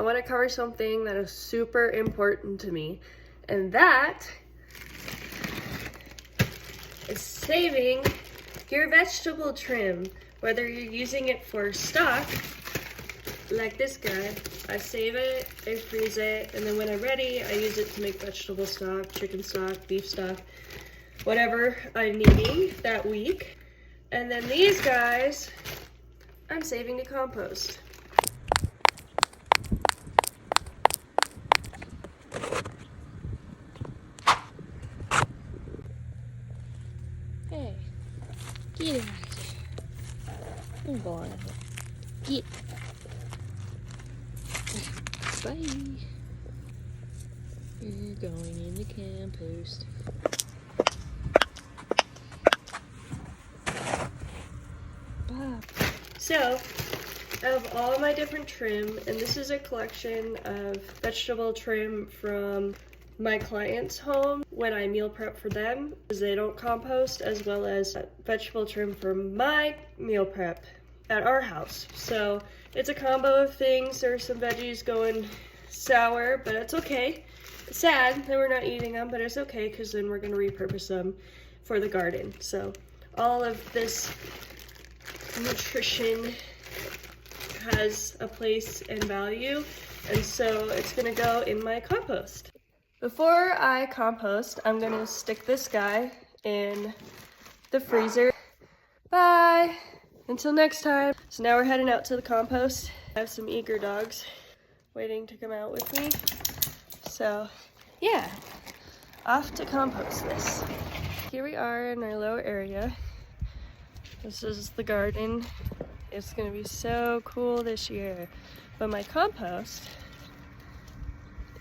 want to cover something that is super important to me, and that is saving your vegetable trim. Whether you're using it for stock, like this guy, I save it, I freeze it, and then when I'm ready, I use it to make vegetable stock, chicken stock, beef stock, whatever I'm needing that week. And then these guys, I'm saving to compost. Hey, get out of here. I'm going. Get. Bye. You're going in the compost. Bye. So, of all my different trim, and this is a collection of vegetable trim from my client's home when I meal prep for them, because they don't compost, as well as vegetable trim for my meal prep at our house. So it's a combo of things. There's some veggies going sour, but it's okay. It's sad that we're not eating them, but it's okay because then we're going to repurpose them for the garden. So all of this nutrition has a place and value, and so it's going to go in my compost. Before I compost, I'm going to stick this guy in the freezer. Bye! Until next time. So now we're heading out to the compost. I have some eager dogs waiting to come out with me. So yeah, off to compost this. Here we are in our lower area. This is the garden. It's gonna be so cool this year. But my compost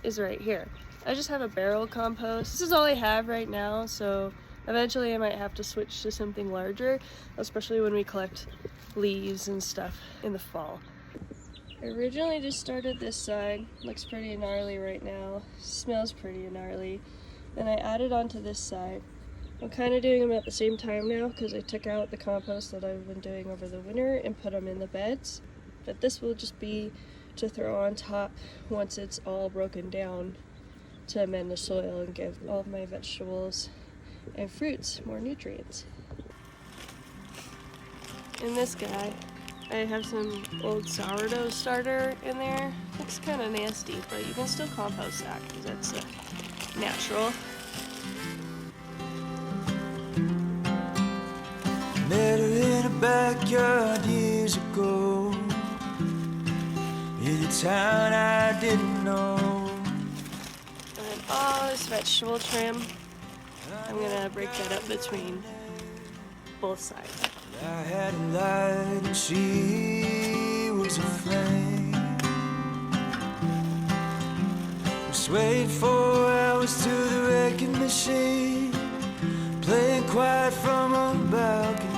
is right here. I just have a barrel compost. This is all I have right now, so eventually I might have to switch to something larger, especially when we collect leaves and stuff in the fall. I originally just started this side. Looks pretty gnarly right now. Smells pretty gnarly. Then I added onto this side. I'm kind of doing them at the same time now because I took out the compost that I've been doing over the winter and put them in the beds. But this will just be to throw on top once it's all broken down to amend the soil and give all of my vegetables and fruits more nutrients. In this guy, I have some old sourdough starter in there. Looks kind of nasty, but you can still compost that because that's natural. Met her in a backyard years ago, in a town I didn't know. And then all this vegetable trim, I'm gonna break that up between both sides. I had a light and she was a flame. We swayed 4 hours to the wrecking machine, playing quiet from a balcony.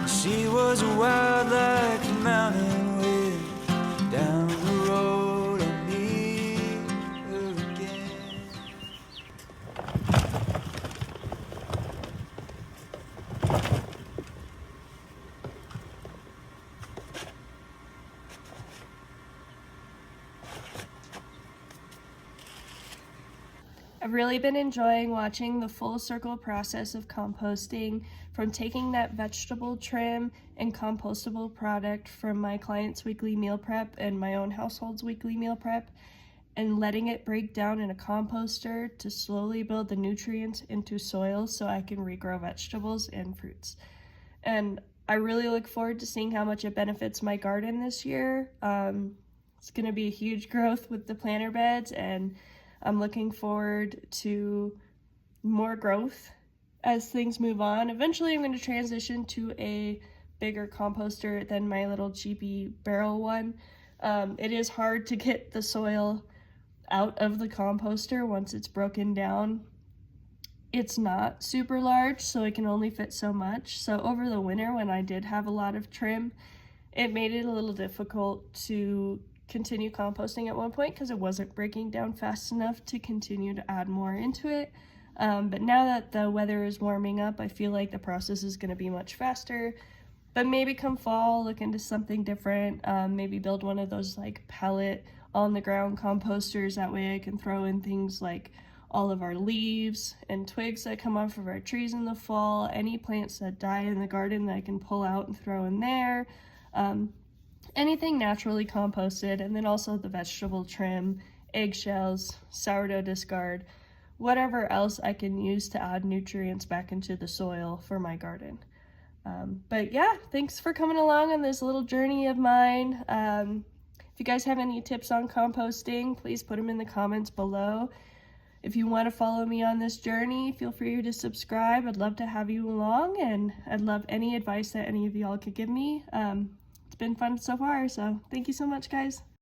She was wild like a mountain wind down the road. I meet her again. I've really been enjoying watching the full circle process of composting, from taking that vegetable trim and compostable product from my client's weekly meal prep and my own household's weekly meal prep and letting it break down in a composter to slowly build the nutrients into soil so I can regrow vegetables and fruits. And I really look forward to seeing how much it benefits my garden this year. It's going to be a huge growth with the planter beds, and I'm looking forward to more growth as things move on. Eventually I'm going to transition to a bigger composter than my little cheapy barrel one. It is hard to get the soil out of the composter once it's broken down. It's not super large, so it can only fit so much. So over the winter, when I did have a lot of trim, it made it a little difficult to continue composting at one point because it wasn't breaking down fast enough to continue to add more into it. But now that the weather is warming up, I feel like the process is going to be much faster. But maybe come fall, look into something different. Maybe build one of those like pellet on the ground composters. That way I can throw in things like all of our leaves and twigs that come off of our trees in the fall, any plants that die in the garden that I can pull out and throw in there. Anything naturally composted, and then also the vegetable trim, eggshells, sourdough discard, whatever else I can use to add nutrients back into the soil for my garden. But yeah, thanks for coming along on this little journey of mine. If you guys have any tips on composting, please put them in the comments below. If you want to follow me on this journey, feel free to subscribe. I'd love to have you along, and I'd love any advice that any of y'all could give me. It's been fun so far, so thank you so much, guys.